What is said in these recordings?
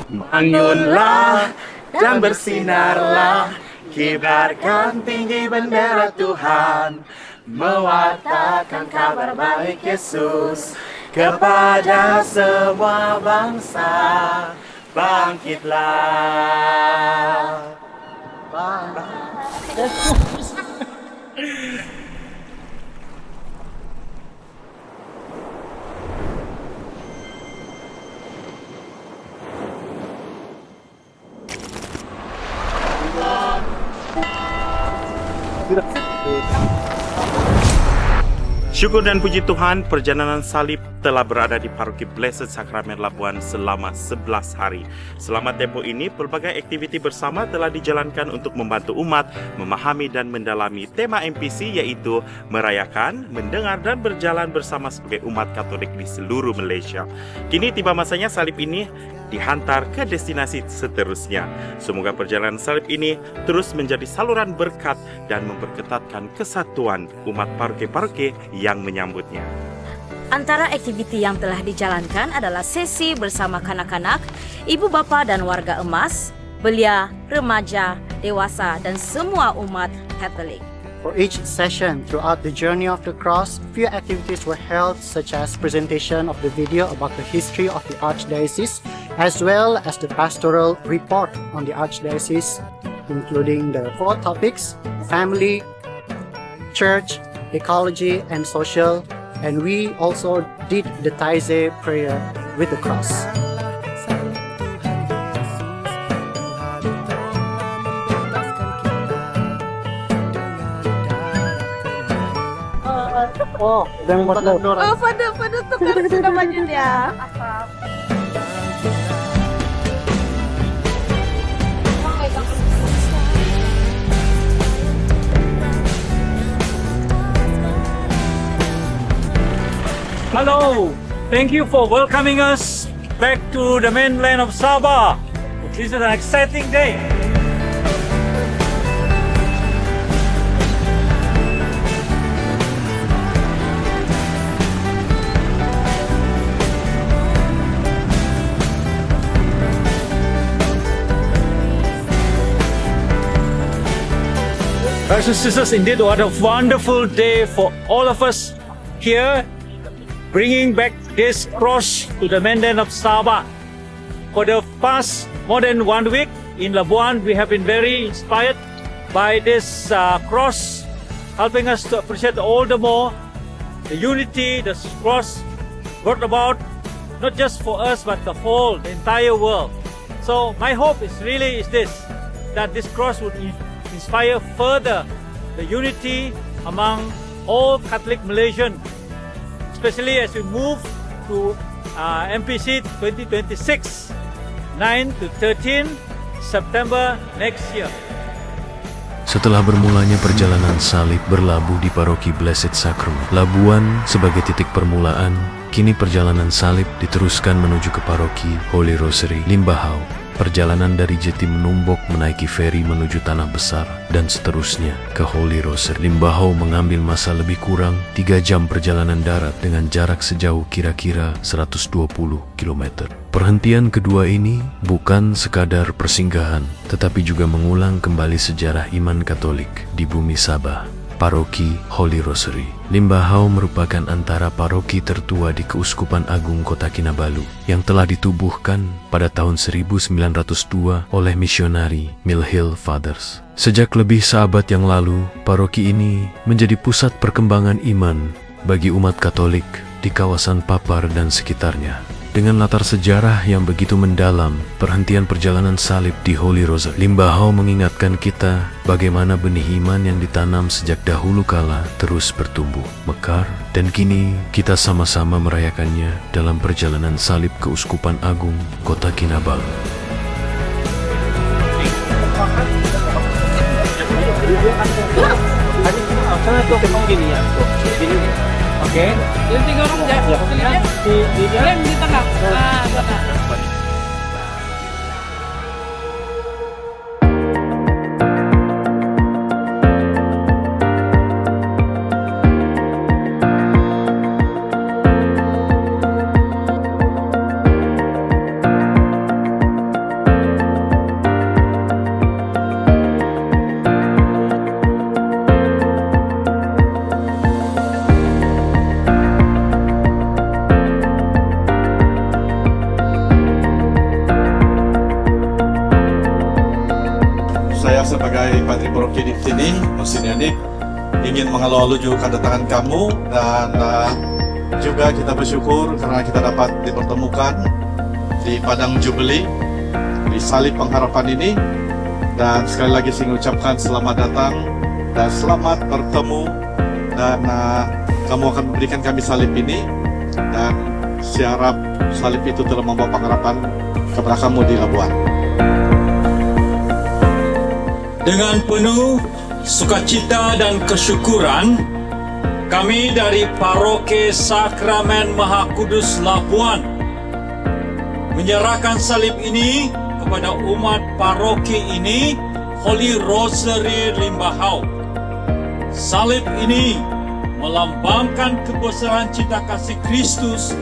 Bangunlah dan bersinarlah, kibarkan tinggi bendera Tuhan, mewartakan kabar baik Yesus kepada semua bangsa. Bangkitlah. Syukur dan puji Tuhan, perjalanan salib telah berada di Paroki Blessed Sacrament Labuan selama 11 hari. Selama tempoh ini, berbagai aktiviti bersama telah dijalankan untuk membantu umat memahami dan mendalami tema MPC, yaitu merayakan, mendengar dan berjalan bersama sebagai umat Katolik di seluruh Malaysia. Kini tiba masanya salib ini dihantar ke destinasi seterusnya. Semoga perjalanan salib ini terus menjadi saluran berkat dan memperketatkan kesatuan umat paroki-paroki yang menyambutnya. Antara aktiviti yang telah dijalankan adalah sesi bersama kanak-kanak, ibu bapa dan warga emas, belia, remaja, dewasa dan semua umat Katolik. For each session throughout the journey of the cross, few activities were held, such as presentation of the video about the history of the Archdiocese, as well as the pastoral report on the Archdiocese, including the 4 topics: family, church, ecology, and social. And we also did the Taize prayer with the cross. Oh, dan pada tukar sudah maju ya. Hello, thank you for welcoming us back to the mainland of Sabah. This is an exciting day. Brothers and sisters, indeed what a wonderful day for all of us here, bringing back this cross to the mainland of Sabah. For the past more than 1 week in Labuan, we have been very inspired by this cross, helping us to appreciate all the more the unity the cross brought about, not just for us but the entire world. So my hope is this, that this cross would inspire further the unity among all Catholic Malaysians, especially as we move to MPC 2026, 9 to 13 September next year. Setelah bermulanya perjalanan salib berlabuh di Paroki Blessed Sacrament Labuan sebagai titik permulaan, kini perjalanan salib diteruskan menuju ke Paroki Holy Rosary Limbahau. Perjalanan dari Jeti Menumbok menaiki feri menuju Tanah Besar dan seterusnya ke Holy Rosary Limbahau mengambil masa lebih kurang 3 jam perjalanan darat dengan jarak sejauh kira-kira 120 km. Perhentian kedua ini bukan sekadar persinggahan, tetapi juga mengulang kembali sejarah iman Katolik di bumi Sabah. Paroki Holy Rosary Limbahau merupakan antara paroki tertua di Keuskupan Agung Kota Kinabalu yang telah ditubuhkan pada tahun 1902 oleh misionari Mill Hill Fathers. Sejak lebih seabad yang lalu, paroki ini menjadi pusat perkembangan iman bagi umat Katolik di kawasan Papar dan sekitarnya. Dengan latar sejarah yang begitu mendalam, perhentian perjalanan salib di Holy Rosary Limbahau mengingatkan kita bagaimana benih iman yang ditanam sejak dahulu kala terus bertumbuh, mekar, dan kini kita sama-sama merayakannya dalam perjalanan salib Keuskupan Agung Kota Kinabalu. Oke. Jadi 3 orang ya. Di tengah. Nah, tengah. sebagai Padri Paroki di sini, Monsinyur ingin mengalu-alu kedatangan kamu dan juga kita bersyukur karena kita dapat dipertemukan di Padang Jubeli di Salib Pengharapan ini, dan sekali lagi saya mengucapkan selamat datang dan selamat bertemu, dan kamu akan memberikan kami salib ini, dan saya harap salib itu telah membawa pengharapan kepada kamu di Labuan. Dengan penuh sukacita dan kesyukuran, kami dari Paroki Sakramen Maha Kudus Labuan menyerahkan salib ini kepada umat paroki ini, Holy Rosary Limbahau. Salib ini melambangkan kebesaran cinta kasih Kristus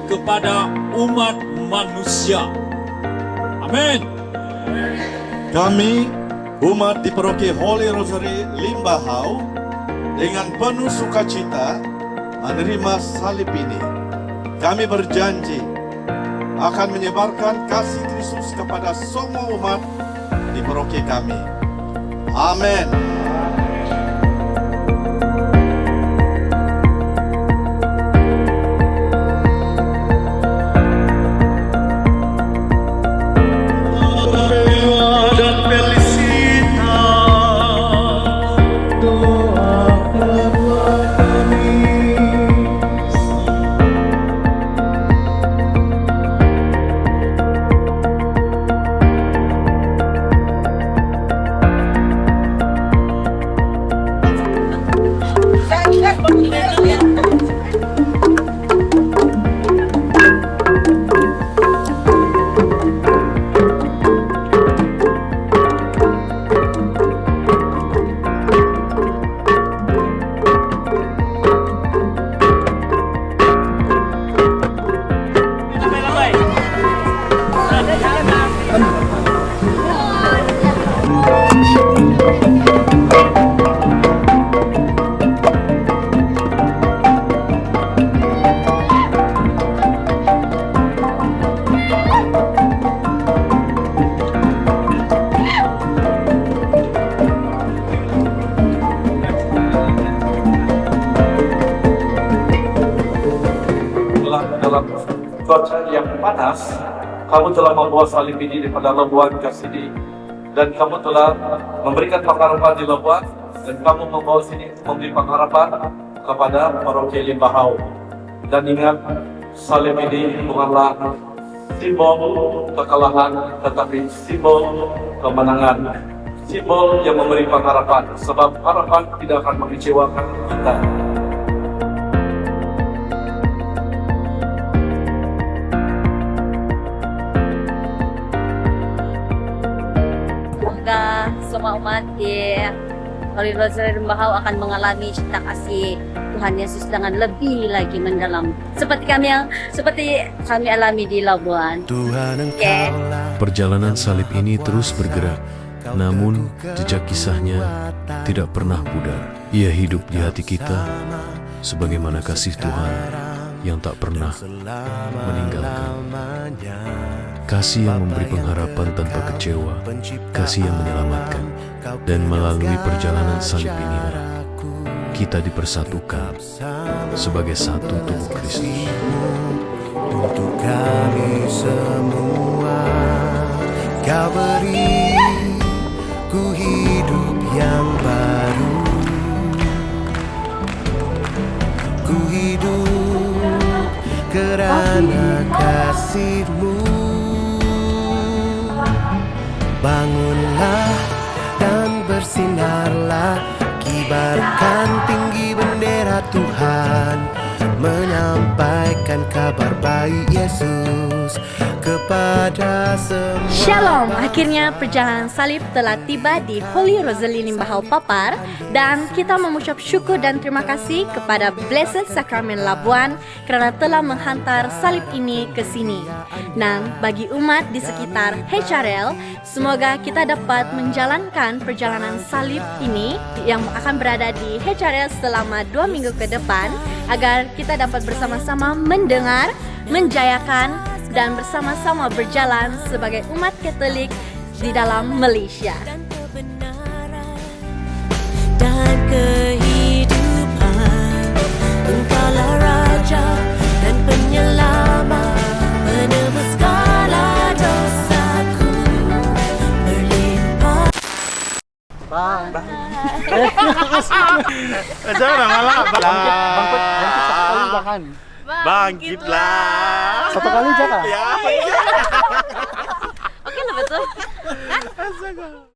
kepada umat manusia. Amin. Kami, umat di Paroki Holy Rosary Limbahau, dengan penuh sukacita menerima salib ini. Kami berjanji akan menyebarkan kasih Kristus kepada semua umat di paroki kami. Amin. Dalam cuaca yang panas, kamu telah membawa salib ini daripada Labuan ke sini, dan kamu telah memberikan pengharapan di Labuan, dan kamu membawa sini memberi pengharapan kepada Paroki Limbahau. Dan ingat, salib ini bukanlah simbol kekalahan, tetapi simbol kemenangan, simbol yang memberi pengharapan, sebab harapan tidak akan mengecewakan kita. Semoga semua umat di Holy Rosary Limbahau akan mengalami cinta kasih Tuhan Yesus dengan lebih lagi mendalam, seperti kami alami di Labuan. Okay. Perjalanan salib ini terus bergerak, namun jejak kisahnya tidak pernah pudar. Ia hidup di hati kita sebagaimana kasih Tuhan yang tak pernah meninggalkan. Kasih yang memberi pengharapan tanpa kecewa, kasih yang menyelamatkan. Dan melalui perjalanan salib inilah kita dipersatukan sebagai satu tubuh Kristus. Untuk kami semua, Kau beri ku hidup yang baru. Ku hidup kerana kasih-Mu. Bangunlah dan bersinarlah, kibarkan tinggi bendera Tuhan, menyampaikan kabar baik Yesus kepada semua. Shalom, akhirnya perjalanan salib telah tiba di Holy Rosary Limbahau Papar, dan kita mengucap syukur dan terima kasih kepada Blessed Sacrament Labuan kerana telah menghantar salib ini ke sini. Dan bagi umat di sekitar HRL, semoga kita dapat menjalankan perjalanan salib ini yang akan berada di HRL selama 2 minggu ke depan, agar kita dapat bersama-sama mendengar, menjayakan, dan bersama-sama berjalan sebagai umat Katolik di dalam Malaysia. dan kehidupan. Engkaulah Raja dan Penyelamat, penebus segala dosaku. Berlimpah. Bye. Jangan malah. Bangkit satu kali jangan. Bangkitlah. Satu kali jangan. Ya. Oke lah betul.